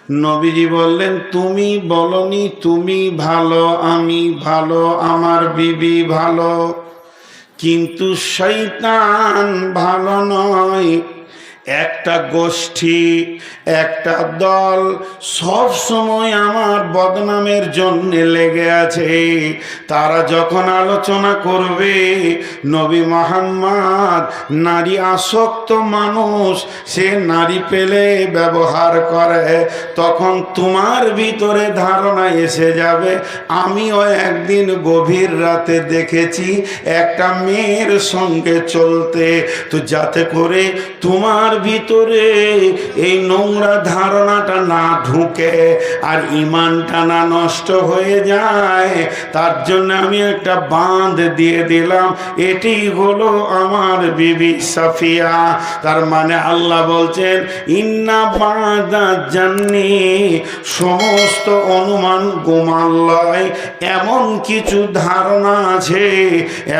নবীজি বললেন, তুমি বলনি তুমি ভালো, আমি ভালো, আমার বিবি ভালো, কিন্তু শয়তান ভালো নয়। একটা গোষ্ঠী, একটা দল সব সময় আমার বদনামের জন্য লেগে আছে। তারা যখন আলোচনা করবে নবী মুহাম্মদ নারী আসক্ত মানুষ, সে নারী পেলে ব্যবহার করে, তখন তোমার ভিতরে ধারণা এসে যাবে, আমিও একদিন গভীর রাতে দেখেছি একটা মেয়ের সঙ্গে চলতে। তো যাতে করে তোমার ভিতরে এই নোংরা ধারণাটা না ঢুকে আর ঈমানটা না নষ্ট হয়ে যায়, তার জন্য আমি একটা বাঁধ দিয়ে দিলাম। এটি হলো আমার বিবি সাফিয়া। তার মানে আল্লাহ বলছেন, ইন্না বাদা জান্নি, সমস্ত অনুমান গোমান লয়। এমন কিছু ধারণা আছে,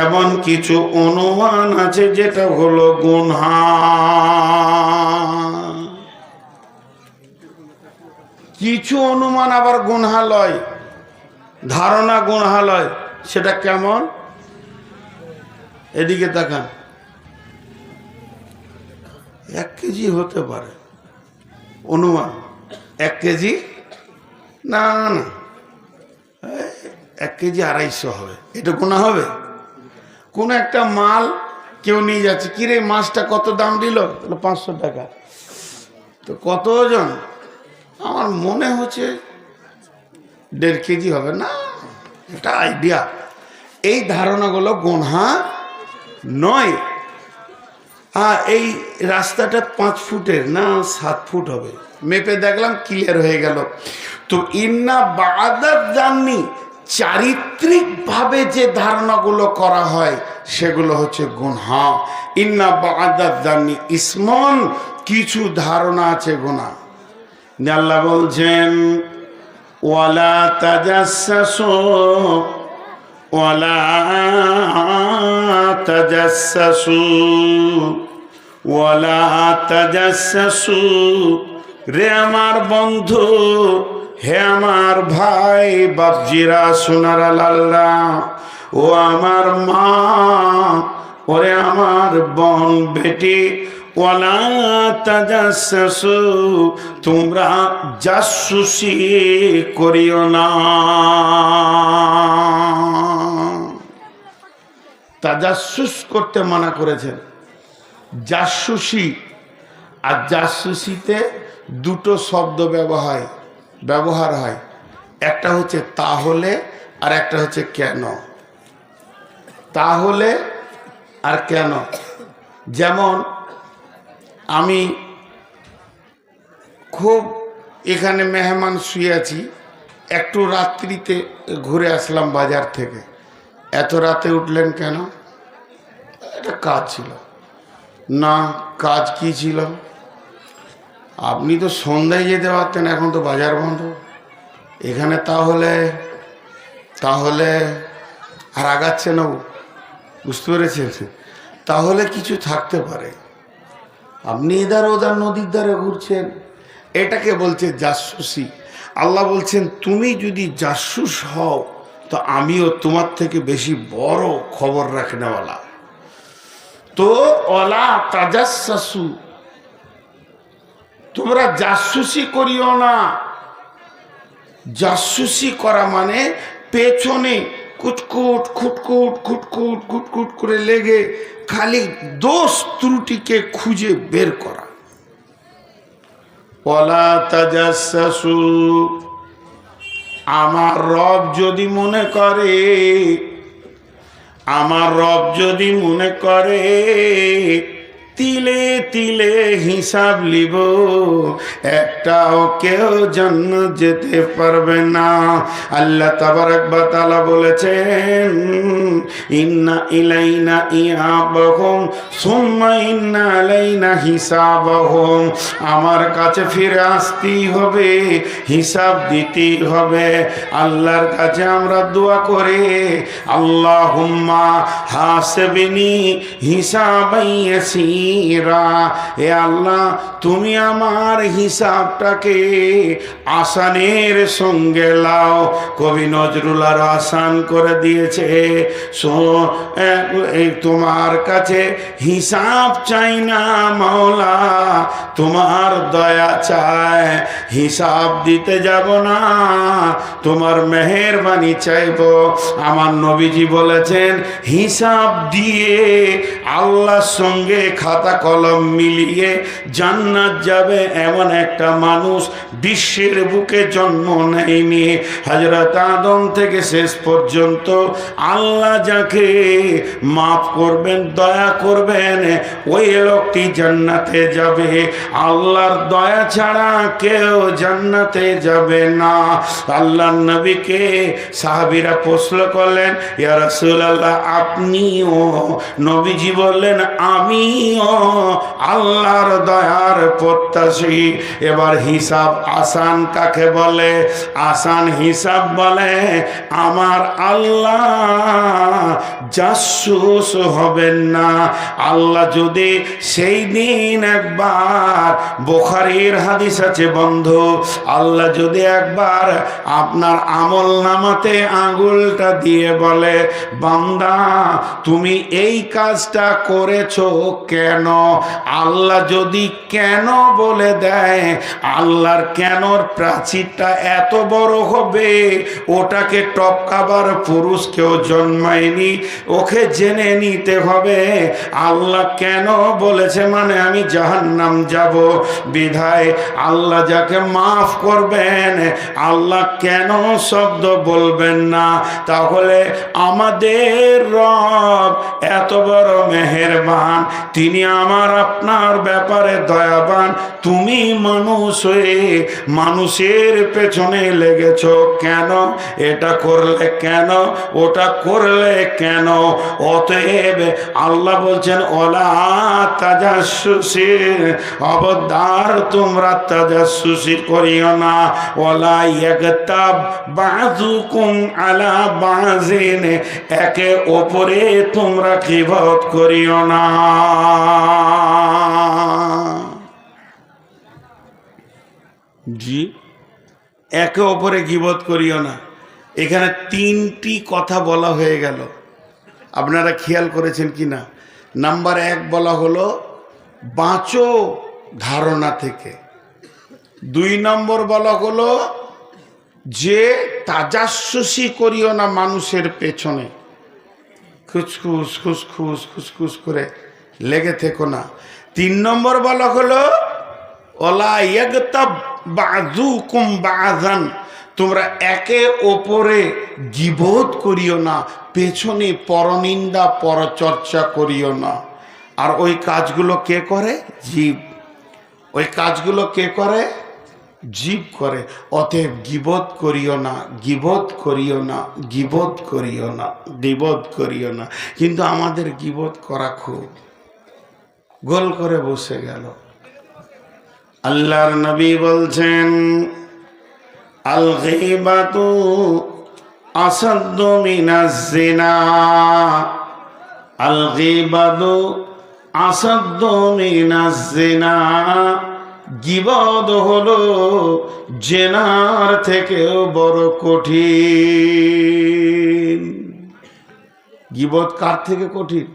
এমন কিছু অনুমান আছে যেটা হলো গুনহা। কিছু অনুমান আবার গুনহা লয়, ধারণা গুনহা লয়। সেটা কেমন? এদিকে তাকান। 1 কেজি হতে পারে অনুমান, 1 কেজি না, 1 কেজি 250 হবে, এটা গুনাহ হবে? কোন একটা মাল কেউ নিয়ে যাচ্ছে, কিরে মাছটা কত দাম দিল? 500 টাকা। তো কত ওজন? আমার মনে হচ্ছে 1.5 কেজি হবে। না, এটা আইডিয়া। এই ধারণাগুলো গুনহা নয়। এই রাস্তাটা 5 ফুটের না 7 ফুট হবে, মেপে দেখলাম, ক্লিয়ার হয়ে গেল। তো ইন্না বাদাত জাননি, চারিত্রিক ভাবে যে ধারণাগুলো করা হয় সেগুলো হচ্ছে গুনহা। ইন্না বাদাত জাননি ইসমন, কিছু ধারণা আছে গুনাহ। আল্লাহ বলছেন, ওয়ালা তাজাসসু ওয়ালা তাজাসসু ওয়ালা তাজাসসু। রে আমার বন্ধু, হে আমার ভাই বাপজিরা, সোনার আল্লাহ, ও আমার মা, ওরে আমার বোন বেটি, ওয়ালা তাজাসসু, তোমরা জাসুসি করিও না। তাজাসুস করতে মানা করেছেন। জাসুসি আর জাসুসিতে দুটো শব্দ ব্যবহার হয়। একটা হচ্ছে তাহলে, আর একটা হচ্ছে কেন। তাহলে আর কেন। যেমন আমি খুব এখানে মেহমান শুয়ে আছি, একটু রাত্রিতে ঘুরে আসলাম বাজার থেকে। এত রাতে উঠলেন কেন? এটা কাজ ছিল। না, কাজ কি ছিল? আপনি তো সন্ধ্যায় যেতে পারতেন, এখন তো বাজার বন্ধ। এখানে তাহলে আর আগাচ্ছে না, বুঝতে পেরেছেন? তাহলে কিছু থাকতে পারে। আপনি এধার ওধার নদীর ধারে ঘুরছেন, এটাকে বলছে জাসুসি। আল্লাহ বলছেন, তুমি যদি জাসুস হও তো আমিও তোমার থেকে বেশি বড় খবর রাখনেওয়ালা। তো ওয়ালা তাজাসসু, তোমরা জাসুসি করিও না। জাসুসি করা মানে পেছনে কুটকুট খুটকুট খুটকুট খুটকুট করে লেগে খালি দোষ ত্রুটিকে খুঁজে বের করা। ওয়ালা তাজাসসু, আমার রব যদি মনে করে তিলে তিলে হিসাব লিব, একটাও কেউ জান্নাত যেতে পারবে না। আল্লাহ তাবারক ওয়া তাআলা বলেছেন, ইন্না ইলাইনা ইয়াবাহুম সুম্মা ইন্না আলাইনা হিসাবাহুম। আমার কাছে ফিরে আসতেই হবে, হিসাব দিতেই হবে। আল্লাহর কাছে আমরা দোয়া করি, আল্লাহুম্মা হাসিবনি হিসাবান ইয়াসীরা। ইয়াসীরা, এ আল্লাহ তুমি আমার হিসাবটাকে আসানের সঙ্গে লাও। কবি নজরুল আর আসান করে দিয়েছে, তোমার কাছে হিসাব চাই না মাওলা, তোমার দয়া চায়। হিসাব দিতে যাব না, তোমার মেহেরবানি চাইব। আমার নবীজি বলেছেন, হিসাব দিয়ে আল্লাহর সঙ্গে খাতা কলম মিলিয়ে জান্নাত যাবে এমন একটা মানুষ বিশ্বের বুকে জন্ম নেয়নি। হযরত আদম থেকে শেষ পর্যন্ত আল্লাহ যাকে মাফ করবেন, দয়া করবেন, ওই লোকটি জান্নাতে যাবে। আল্লাহর দয়া ছাড়া কেউ জান্নাতে যাবে না। আল্লাহর নবীকে সাহাবীরা প্রশ্ন করলেন, ইয়া রাসূলুল্লাহ আপনিও? নবীজি বললেন, আমিও আল্লাহর দয়ার প্রত্যাশী। এবার হিসাব আসান কাকে বলে? আসান হিসাব বলে আমার আল্লাহ জাসুস হবেন না। আল্লাহ যদি সেই দিন একবার, বুখারীর হাদিস আছে বন্ধু, আল্লাহ যদি একবার আপনার আমল নামাতে আঙ্গুলটা দিয়ে বলে, বান্দা তুমি এই কাজটা করেছো কেন? আল্লাহ যদি কেন বলে দেয়, আল্লাহর কেনর প্রাচীরটা এত বড় হবে, ওটাকে টপকাবার পুরুষ কেউ জন্মায়নি। ওকে জেনে নিতে হবে আল্লাহ কেন বলেছে, মানে আমি জাহান্নাম যাব, বিধায় আল্লাহ যাকে মাফ করবেন, আল্লাহ কেন শব্দ বলবেন না? তাহলে আমাদের রব এত বড় মেহেরবান, তিনি আমার আপনার ব্যাপারে দয়াবান। তুমি মানুষ হয়ে মানুষের পেছনে লেগেছ কেন? এটা করলে কেন? ওটা করলে কেন? অতএব আল্লাহ বলছেন, ওলা তাজাসসুসি, খবরদার তোমরা তাজাসসুসি করিও না। ওলা ইয়াগতাব বাযুকুম আলা বাযিন, একে অপরে তোমরা গীবত করিও না। জি, একে অপরে গীবত করিও না। এখানে তিনটি কথা বলা হয়ে গেল, আপনারা খেয়াল করেছেন কি না? নাম্বার 1 বলা হলো বাঁচো ধারণা থেকে। 2 নম্বর বলা হলো যে তাজাসসুসি করিও না মানুষের পেছনে, খুসখুস খুসখুস খুসখুস করে লেগে থেকো না। 3 নম্বর বলা হলো ওলা ইয়াগতাব বাযুকুম বাযান, তোমরা একে ওপরে গীবত করিও না, পেছনে পরনিন্দা পরচর্চা করিও না। আর ওই কাজগুলো কে করে? জীব। ওই কাজগুলো কে করে? জীব করে। অতএব গীবত করিও না, গীবত করিও না, গীবত করিও না, গীবত করিও না। কিন্তু আমাদের গীবত করা খুব গোল করে বসে গেল। আল্লাহর নবী বলছেন, আল গীবাতু আসাদ্দু মিনাজ জিনা, আল গীবাতু আসাদ্দু মিনাজ জিনা, গীবত হলো জেনার থেকেও বড় কঠিন। গীবত কার থেকে কঠিন?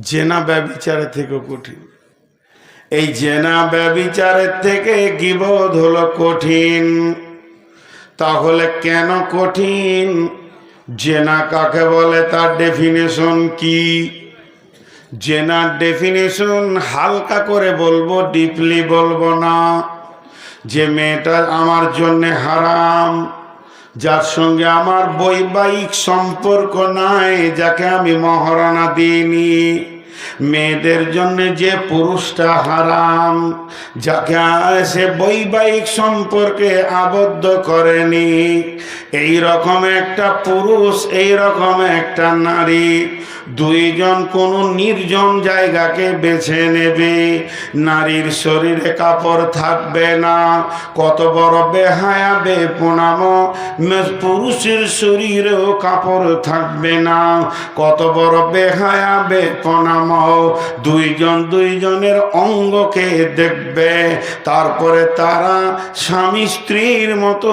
জেনা ব্যভিচারের থেকেও কঠিন। এই জেনা ব্যভিচারের থেকে গীবত হলো কঠিন। তাহলে কেন কঠিন? জেনা কাকে বলে, তার ডেফিনেশন কি? জেনার ডেফিনেশন হালকা করে বলবো, ডিপলি বলবো না। যে মেয়েটা আমার জন্য হারাম, যার সঙ্গে আমার বৈবাহিক সম্পর্ক নাই, যাকে আমি মহারণা দিইনি, মেয়েদের জন্য যে পুরুষটা হারাম, যাকে সে বৈবাহিক সম্পর্কে আবদ্ধ করেনি, এই রকম একটা পুরুষ, এই রকম একটা নারী দুইজন কোন নির্জন জায়গাকে বেছে নেবে, নারীর শরীরে কাপড় থাকবে না। কত বড় বেহায়া বেপনাম, পুরুষের শরীরেও কাপড় থাকবে না। কত বড় বেহায়া বেপনাম, দুইজন দুইজনের অঙ্গকে দেখবে, তারপরে তারা স্বামী স্ত্রীর মতো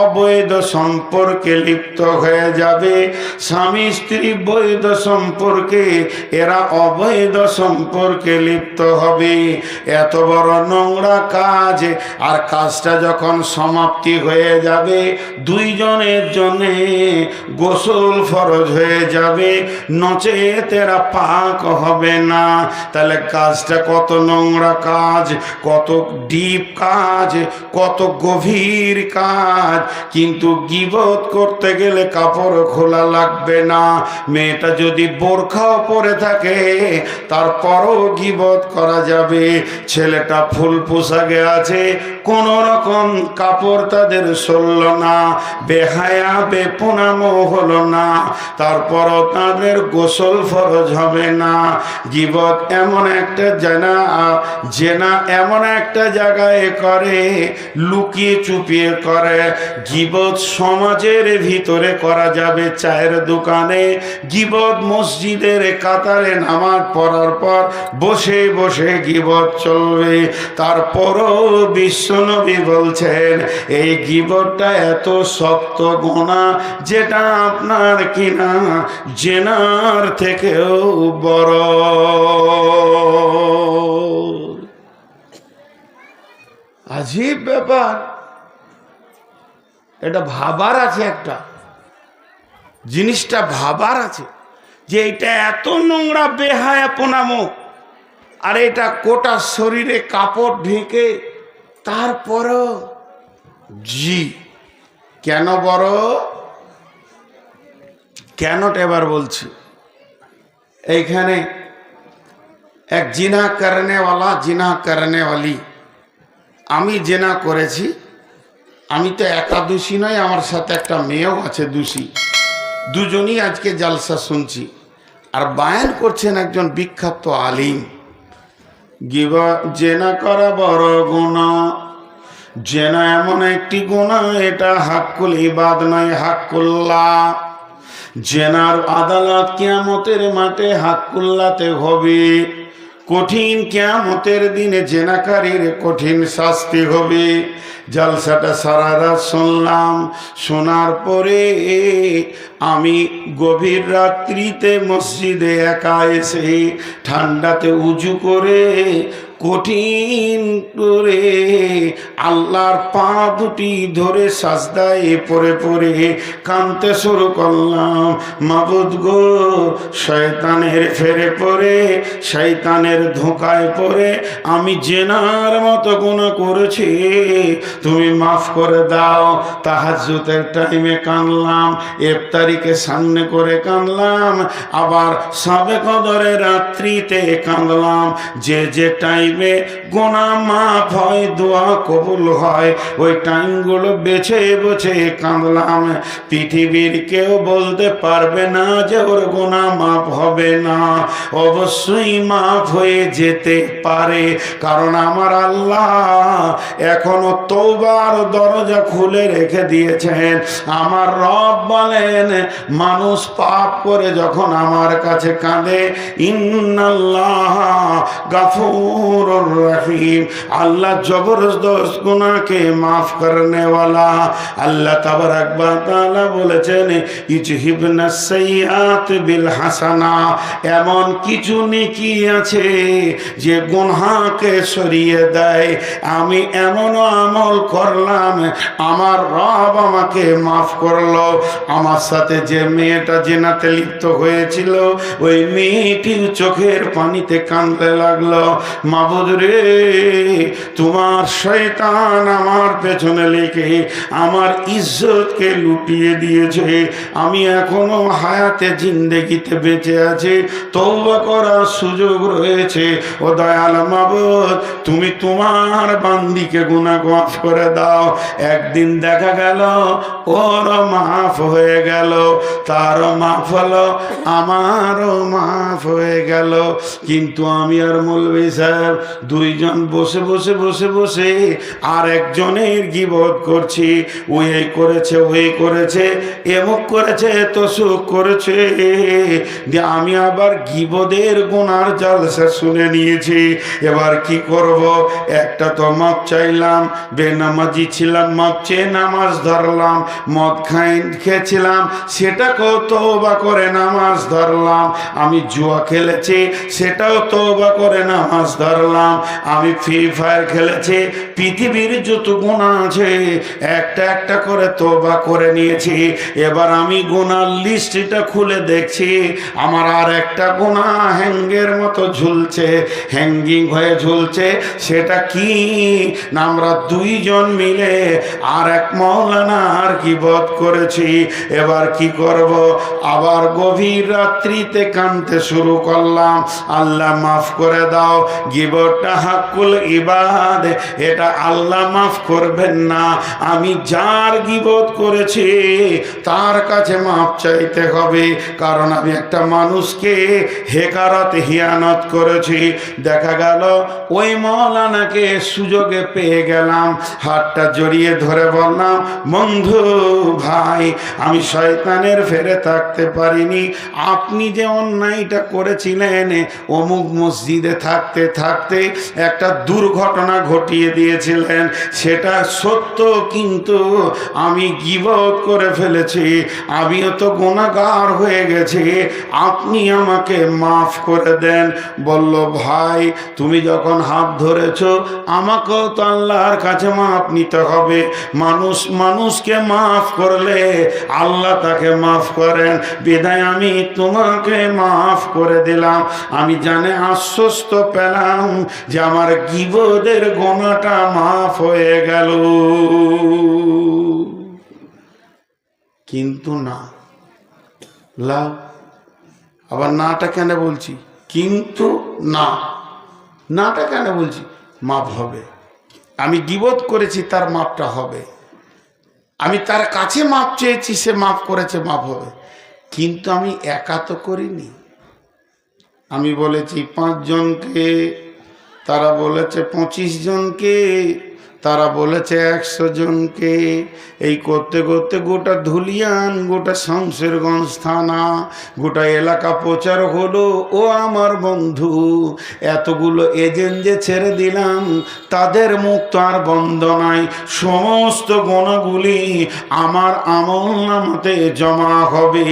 অবৈধ সম্পর্কে লিপ্ত হয়ে যাবে। স্বামী স্ত্রী বৈধ সম্পর্কে, এরা অবৈধ সম্পর্কে লিপ্ত হবে। এত বড় নোংরা কাজ, আর কাজটা যখন সমাপ্তি হয়ে যাবে, দুইজনের জন্য গোসল ফরজ হয়ে যাবে, নচেত এরা পাক হবে না। তাহলে কাজটা কত নোংরা কাজ, কত ডিপ কাজ, কত গভীর কাজ। কিন্তু গীবত করতে গেলে কাপড় খোলা লাগবে না। মেয়েটা যদি বোরখাও পরে থাকে তারপরও গীবত করা যাবে। ছেলেটা ফুল পোশাকে আছে, কোন রকম কাপড় তাদের সরল না, বেহায়া বেপনামও হলো না, তারপরও তাদের গোসল ফরজ হবে না। গীবত এমন একটা জেনা এমন একটা জায়গায় করে, লুকিয়ে চুপিয়ে করে। গীবত সমাজের ভিতরে করা যাবে, চায়ের দোকানে গীবত, মসজিদের কাতারে নামাজ পড়ার পর বসে বসে গীবত চলবে। তারপরও বিশ্বনবী বলছেন এই গীবতটা এত শক্ত গুনাহ, যেটা আপনার কিনা জেনার থেকেও বড়। আজীব ব্যাপার, এটা ভাবার আছে, একটা জিনিসটা ভাবার আছে যে এটা এত নোংরা বেহায়াপনামো, আর এটা গোটা শরীরে কাপড় ঢেকে, তারপরও জি কেন বড়, কেনটা এবার বলছি। এইখানে এক জিনা করনেওয়ালা, জিনা করনেওয়ালি, আমি জেনা করেছি, আমি তো একা দোষী নয়, আমার সাথে একটা মেয়েও আছে দোষী। দুজনই আজকে জালসা শুনছি, আর বায়ান করছেন একজন বিখ্যাত আলিম। জেনা করা বড় গুনাহ, জেনা এমন একটি গুনাহ, এটা হাক্কুল ইবাদ নয়, হাক্কুল্লাহ। জেনার আদালত কিয়ামতের মাঠে হাক্কুল্লাতে হবে। কঠিন কিয়ামতের দিনে জেনাকারীর কঠিন শাস্তি হবে। জলসাটা সারা রাত শুনলাম, শোনার পরে আমি গভীর রাত্রিতে মসজিদে একা এসে ঠান্ডাতে উজু করে কঠিন করে আল্লাহর পা দুটি ধরে সাজদায় পড়ে পড়ে কাঁদতে শুরু করলাম। মাবুদ গো, শয়তানের ফেরে পড়ে, শয়তানের ধোঁকায় পড়ে আমি জেনার মতো গুনাহ করেছি, তুমি মাফ করে দাও। তাহাজ্জুদের টাইমে কাঁদলাম, ইফতারিকে সামনে করে কাঁদলাম, আবার সবে কদরে রাত্রিতে কাঁদলাম। যে যে টাইমে গুনাহ মাফ হয়, দোয়া কবুল হয়, ওই টাইমগুলো বেছে বেছে কাঁদলাম। পৃথিবীর কেউ বলতে পারবে না যে ওর গুনাহ মাফ হবে না, অবশ্যই মাফ হয়ে যেতে পারে, কারণ আমার আল্লাহ এখনো তওবার দরজা খুলে রেখে দিয়েছেন। আমার রব বলেন, মানুষ পাপ করে যখন আমার কাছে কাঁদে, ইন্নাল্লাহ গাফুরুর রহিম, আল্লাহ জবরদস্ত গুনাহকে মাফ করনে ওয়ালা। আল্লাহ তাবারাক ওয়া তাআলা বলেছেন, ইজহিবনাস সাইয়্যাত বিল হাসানা, এমন কিছু নেকি আছে যে গুনাহকে সরিয়ে দেয়। আমি এমন আমল করলাম, আমার রব আমাকে মাফ করলো। আমার সাথে যে মেয়েটা জেনাতে লিপ্ত হয়েছিল, ওই মেয়েটির চোখের পানিতে কাঁদতে লাগলো, মা মাবুদ রে, তোমার শয়তান আমার পেছনে লেগে আমার ইজ্জতকে লুটিয়ে দিয়েছে। আমি এখনো হায়াতে জিন্দেগিতে বেঁচে আছি, তওবা করার সুযোগ রয়েছে। ও দয়াল মাবুদ, তুমি তোমার বান্দিকে গুনাহ মাফ করে দাও। একদিন দেখা গেল ওর মাফ হয়ে গেল, তারও মাফ হলো, আমারও মাফ হয়ে গেল। কিন্তু আমি আর মৌলভী সাহেব দুইজন বসে বসে বসে বসে আর একজনের গীবত করছি। ও এই করেছে, ওই করেছে, এমক করেছে, তসুক করেছে। আমি আবার গীবতের গুনার জালসা শুনে নিয়েছি। এবার কি করব? একটা তো মাপ চাইলাম, বেনামাজি ছিলাম, মাপ চেয়ে নামাজ ধরলাম। মদ খেয়েছিলাম, সেটাকেও তওবা করে নামাজ ধরলাম। আমি জুয়া খেলেছি, সেটাও তওবা করে নামাজ ধরলাম। আমি ফ্রি ফায়ার খেলেছি, পৃথিবীর যত গুনাহ আছে একটা একটা করে তওবা করে নিয়েছি। এবার আমি গুনার লিস্টটা খুলে দেখছি, আমার আর একটা গুনাহ হ্যাঙ্গের মতো ঝুলছে, হ্যাঙ্গিং হয়ে ঝুলছে। সেটা কি না, আমরা দুইজন মিলে আর এক মাওলানার গীবত করেছি। এবার কি করব? আবার গভীর রাত্রিতে কাঁদতে শুরু করলাম, আল্লাহ মাফ করে দাও। গীবতটা হাক্কুল ইবাদ, এটা আল্লাহ মাফ করবেন না। আমি যার গীবত করেছি তার কাছে মাফ চাইতে হবে, কারণ আমি একটা মানুষকে হেকারত হিয়ানত করেছি। দেখা গেল ওই মাওলানাকে সুযোগে পেয়ে গেলাম, হাতটা জড়িয়ে ধরে বললাম, বন্ধু ভাই, আমি শয়তানের ফেরে থাকতে পারিনি। আপনি যে অন্যায়টা করেছিলেন, অমুক মসজিদে থাকতে থাকতে একটা দুর্ঘটনা ঘটিয়ে দিয়েছিলেন, সেটা সত্য, কিন্তু আমি গীবত করে ফেলেছি, আমিও তো গুনাহগার হয়ে গেছি, আপনি আমাকে মাফ করে দেন। বলল, ভাই তুমি যখন হাত ধরেছ, আমাকেও তো আল্লাহর কাছে মাফ নিতে হবে। মানুষ মানুষকে মাফ করলে আল্লাহ তাকে মাফ করেন, বিধায় আমি তোমাকে মাফ করে দিলাম। আমি জানে আশ্বস্ত পেলাম যে আমার গীবতের গুনাহটা মাফ হয়ে গেল। কিন্তু না, লাভ। আবার নাটা কেন বলছি? কিন্তু না, নাটা কেন বলছি? মাফ হবে। আমি গীবত করেছি, তার মাপটা হবে। আমি তার কাছে মাপ চেয়েছি, সে মাফ করেছে, মাপ হবে। কিন্তু আমি একা তো করিনি। আমি বলেছি 5 জনকে, তারা বলেছে 25 জনকে, তারা বলেছে 100 জনকে। এই করতে করতে গোটা ধুলিয়ান, গোটা শামশেরগঞ্জ থানা, গোটা এলাকা প্রচার হলো। ও আমার বন্ধু, এতগুলো এজেন্ট যে ছেড়ে দিলাম, তাদের মুখ তো আর বন্ধ নাই। সমস্ত গুণাগুলি আমার আমলনামাতে জমা হবে।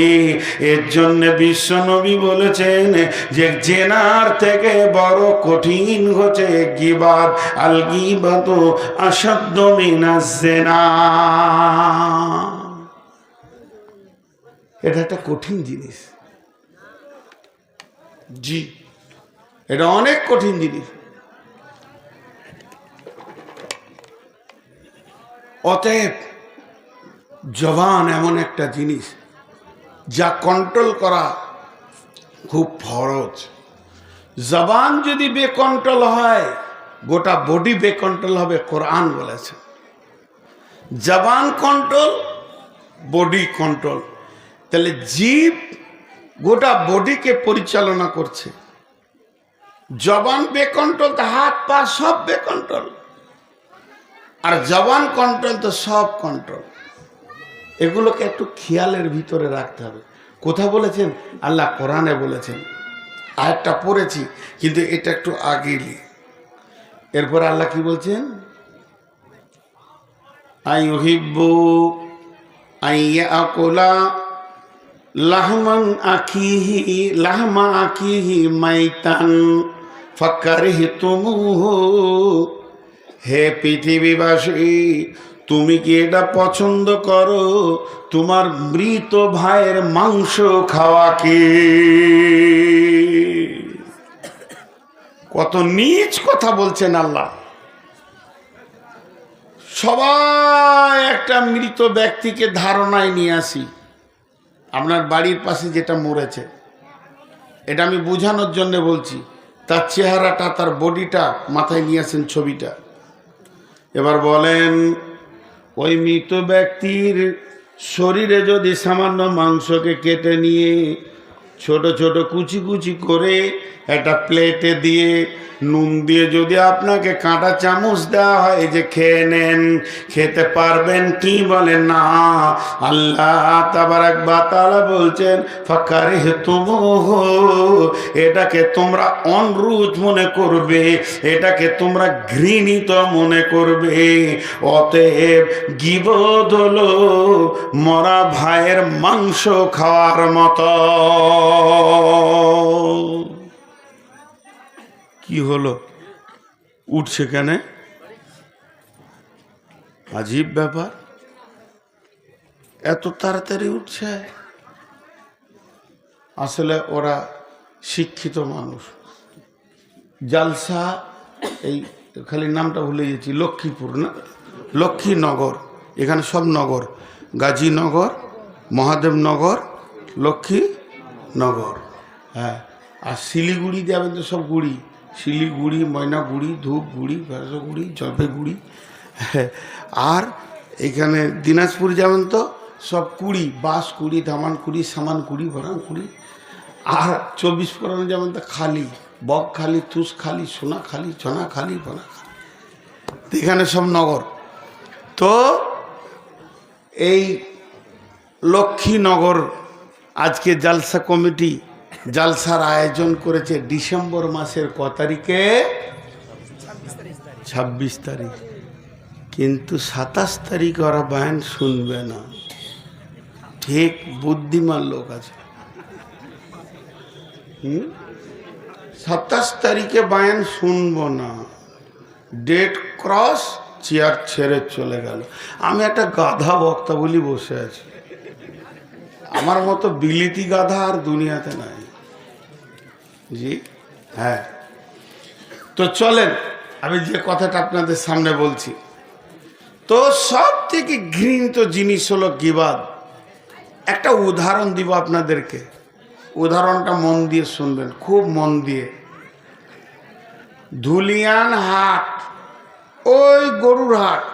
এর জন্য বিশ্বনবী বলেছেন যে জেনার থেকে বড় কঠিন হচ্ছে গীবাত। আল গীবাতু আসাদ্দ মিনাজ জিনা। এটা একটা কঠিন জিনিস, জি, এটা অনেক কঠিন জিনিস। অতএব জবান এমন একটা জিনিস যা কন্ট্রোল করা খুব ফরজ। জবান যদি বেকন্ট্রোল হয়, গোটা বডি বেকন্ট্রোল হবে। কোরআন বলেছে জবান কন্ট্রোল, বডি কন্ট্রোল। তাহলে জীব গোটা বডিকে পরিচালনা করছে। জবান বেকন্ট্রোল তো হাত পা সব বেকন্ট্রোল, আর জবান কন্ট্রোল তো সব কন্ট্রোল। এগুলোকে একটু খেয়ালের ভিতরে রাখতে হবে। কোথা বলেছেন? আল্লাহ কোরআনে বলেছেন। আয়াতটা পড়েছি, কিন্তু এটা একটু আগেই। এরপর আল্লাহ কি বলছেন? আইয়ুহিব্বু আইয়াকুলা লাহমান আখিহি লাহমা আখিহি মাইতান ফাকারিহতুমুহু। হে পৃথিবীবাসী, তুমি কি এটা পছন্দ করো, তোমার মৃত ভাইয়ের মাংস খাওয়াকে? কত নীচ কথা বলছেন আল্লাহ। সবাই একটা মৃত ব্যক্তিকে ধারণায় নিয়ে আসি, আপনার বাড়ির পাশে যেটা মরেছে, এটা আমি বোঝানোর জন্য বলছি, তার চেহারাটা, তার বডিটা মাথায় নিয়ে আসেন, ছবিটা। এবার বলেন, ওই মৃত ব্যক্তির শরীরে যদি সামান্য মাংসকে কেটে নিয়ে ছোট ছোট কুচি কুচি করে একটা প্লেটে দিয়ে নুন দিয়ে যদি আপনাকে কাঁটা চামচ দেওয়া হয়, এই যে খেয়ে নেন, খেতে পারবেন কি? বলেন না। আল্লাহ তাবারাক ওয়া তাআলা বলছেন, ফাকারিহতুমুহু, এটাকে তোমরা অনরুচ মনে করবে, এটাকে তোমরা ঘৃণিত মনে করবে। অতএব গীবত হলো মরা ভাইয়ের মাংস খাওয়ার মতো। কি হলো? উঠছে কেন? আজীব ব্যাপার, এত তাড়াতাড়ি উঠছে। আসলে ওরা শিক্ষিত মানুষ। জালসা, এই খালি নামটা ভুলে গেছি, লক্ষ্মীপুর না, লক্ষ্মীনগর, এখানে সব নগর, গাজীনগর, মহাদেবনগর, লক্ষ্মীনগর, হ্যাঁ। আর শিলিগুড়ি যাবেন তো সব গুড়ি, শিলিগুড়ি, ময়নাগুড়ি, ধূপগুড়ি, ভেড়াগুড়ি, জলপাইগুড়ি, হ্যাঁ। আর এখানে দিনাজপুর যাবেন তো সব কুড়ি, বাস কুড়ি, ধামান কুড়ি, সামান কুড়ি, ভরাং কুড়ি। আর 24 পরগনা যেমন তো খালি, বক খালি, তুষ খালি, সোনা খালি, চনা খালি, বনা খালি, এখানে সব নগর। তো এই লক্ষ্মীনগর আজকে জালসা কমিটি জালসার আয়োজন করেছে ডিসেম্বর মাসের ক তারিখে? 26 তারিখ। কিন্তু 27 তারিখ ওরা বয়ান শুনবে না। ঠিক বুদ্ধিমান লোক আছে। 27 তারিখে বয়ান শুনবো না, ডেট ক্রস, চেয়ার ছেড়ে চলে গেল। আমি একটা গাধা বক্তা বলি বসে আছি, আমার মতো বিলিতি গাধা আর দুনিয়াতে নাই। জি হ্যাঁ। তো চলেন, আমি যে কথাটা আপনাদের সামনে বলছি, তো সব থেকে ঘৃণিত জিনিস হলো গীবাত। একটা উদাহরণ দিব আপনাদেরকে, উদাহরণটা মন দিয়ে শুনবেন, খুব মন দিয়ে। ধুলিয়ান হাট, ওই গরুর হাট।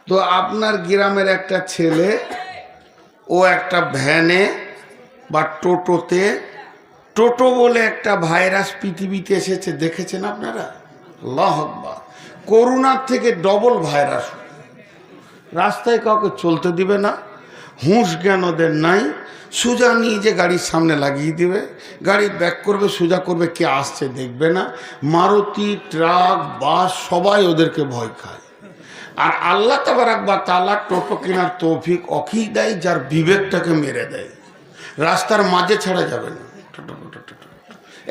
তো আপনার গ্রামের একটা ছেলে, ও একটা ভ্যানে বা টোটোতে, টোটো বলে একটা ভাইরাস পৃথিবীতে এসেছে, দেখেছেন আপনারা? আল্লাহু আকবার। করোনার থেকে ডবল ভাইরাস। রাস্তায় কাউকে চলতে দিবে না, হুঁশ জ্ঞান ওদের নাই। সোজা নিয়ে যে গাড়ির সামনে লাগিয়ে দিবে, গাড়ি ব্যাক করবে, সোজা করবে, কে আসছে দেখবে না। মারুতি, ট্রাক, বাস সবাই ওদেরকে ভয় খায়। আর আল্লাহ তাবারাক ওয়া তাআলা টোটো কেনার তৌফিক অখিই দেয় যার বিবেকটাকে মেরে দেয়। রাস্তার মাঝে ছাড়া যাবে না,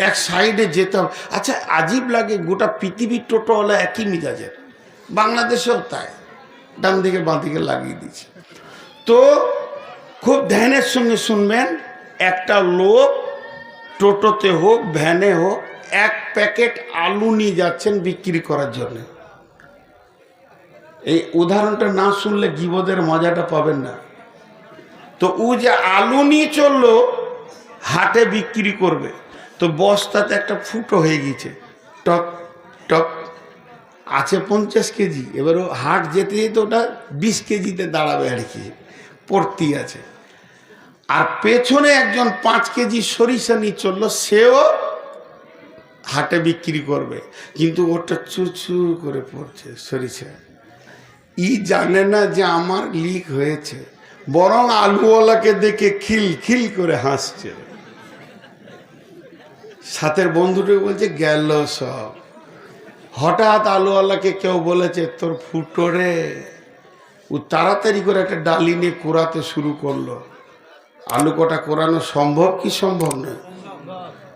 এক সাইডে যেতে হবে। আচ্ছা, আজীব লাগে, গোটা পৃথিবীর টোটোওয়ালা একই মিজাজের, বাংলাদেশেও তাই, ডান দিকে বাঁ দিকে লাগিয়ে দিচ্ছে। তো খুব ধ্যানের সঙ্গে শুনবেন, একটা লোক টোটোতে হোক ভ্যানে হোক 1 প্যাকেট আলু নিয়ে যাচ্ছেন বিক্রি করার জন্য। এই উদাহরণটা না শুনলে গীবতের মজাটা পাবেন না। তো ও যে আলু নিয়ে চললো হাটে বিক্রি করবে, তো বস্তাতে একটা ফুটো হয়ে গেছে, টক টক আছে 50 কেজি। এবার ও হাট যেতে যেতে ওটা 20 কেজিতে দাঁড়াবে আর কি, পড়তি আছে। আর পেছনে একজন 5 কেজি সরিষা নিয়ে চললো, সেও হাটে বিক্রি করবে, কিন্তু ওটা চুচু করে পড়ছে সরিষা। ই জানে না যে আমার লিক হয়েছে, বরং আলুওয়ালাকে দেখে খিল খিল করে হাসছে। সাথের বন্ধুটি বলছে গেল সব। হঠাৎ আলুওয়ালাকে কেউ বলেছে তোর ফুটো রে। ও তাড়াতাড়ি করে একটা ডালি নিয়ে কোরাতে শুরু করলো। আলু কটা কোরানো সম্ভব কি সম্ভব নয়,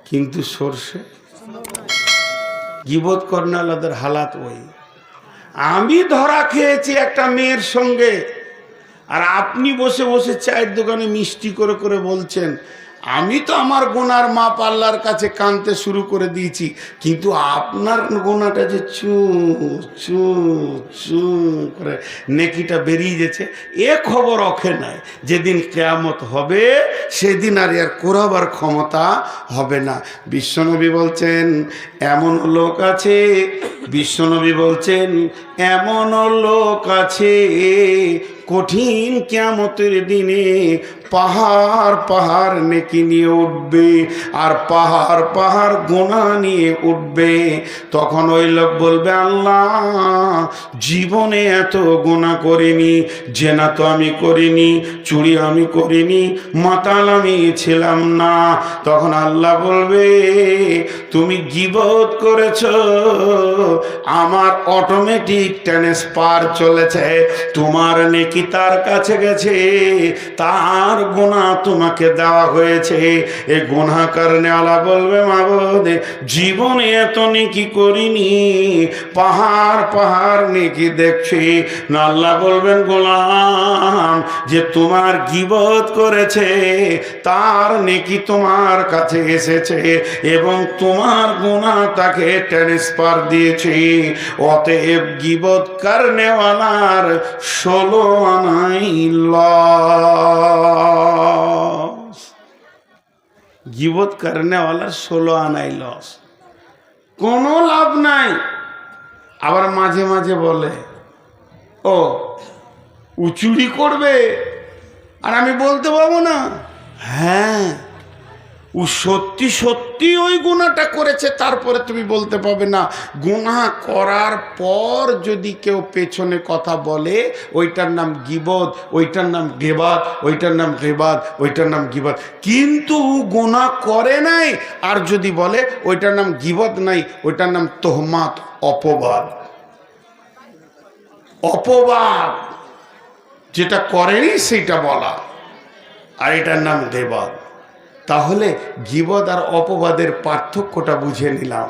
কিন্তু সরষে গীবত কর্নালাদের হালাত ওই। আমি ধরা খেয়েছি একটা মেয়ের সঙ্গে, আর আপনি বসে বসে চায়ের দোকানে মিষ্টি করে করে বলছেন আমি তো আমার গুনার মাপ আল্লাহর কাছে কাঁদতে শুরু করে দিয়েছি, কিন্তু আপনার গুনাহটা যে চু চু চু করে নেকিটা বেরিয়ে যাচ্ছে, এ খবর রখে নাই। যেদিন কিয়ামত হবে সেদিন আর এর করাবার ক্ষমতা হবে না। বিশ্বনবী বলছেন এমন লোক আছে, বিশ্বনবী বলছেন এমন লোক আছে কঠিন কিয়ামতের দিনে পাহাড় পাহাড় নেকি নিয়ে উঠবে আর পাহাড় পাহাড় গুনাহ নিয়ে উঠবে। তখন ওই লোক বলবে আল্লাহ জীবনে এত গুনাহ করিনি, জেনা তো আমি করিনি, চুরি আমি করিনি, মাতাল আমি ছিলাম না। তখন আল্লাহ বলবে তুমি গীবত করেছো, আমার অটোমেটিক ট্রান্সফার চলেছে, তোমার নেকি তার কাছে গেছে, তার গুনাহ তোমাকে দেওয়া হয়েছে। এই গুনাহ করনে ওয়ালা বলবে মাবুদ জীবনে এত নেকি করিনি, পাহাড় পাহাড় নেকি দেখছি না। আল্লাহ বলবেন গোলাম যে তোমার গীবত করেছে তার নেকি তোমার কাছে এসেছে এবং তোমার গুনাহ তাকে ট্রান্সফার দিয়েছে। অতএব গীবত করনে ওয়ালার 16 আনাই লস, গীবত করনে ওয়ালার 16 আনাই লস, কোনো লাভ নাই। আবার মাঝে মাঝে বলে ও চুরি করবে আর আমি বলতে পারবো না। হ্যাঁ ও সত্যি সত্যি ওই গুনাহটা করেছে, তারপরে তুমি বলতে পারবে না। গুনাহ করার পর যদি কেউ পেছনে কথা বলে ওইটার নাম গীবত, ওইটার নাম গীবত, ওইটার নাম গীবত, ওইটার নাম গীবত। কিন্তু গুনাহ করে নাই আর যদি বলে ওইটার নাম গীবত নাই, ওইটার নাম তোহমাত, অপবাদ। অপবাদ যেটা করেনি সেটা বলা, আর এটার নাম গীবত। তাহলে গীবত আর অপবাদের পার্থক্যটা বুঝে নিলাম।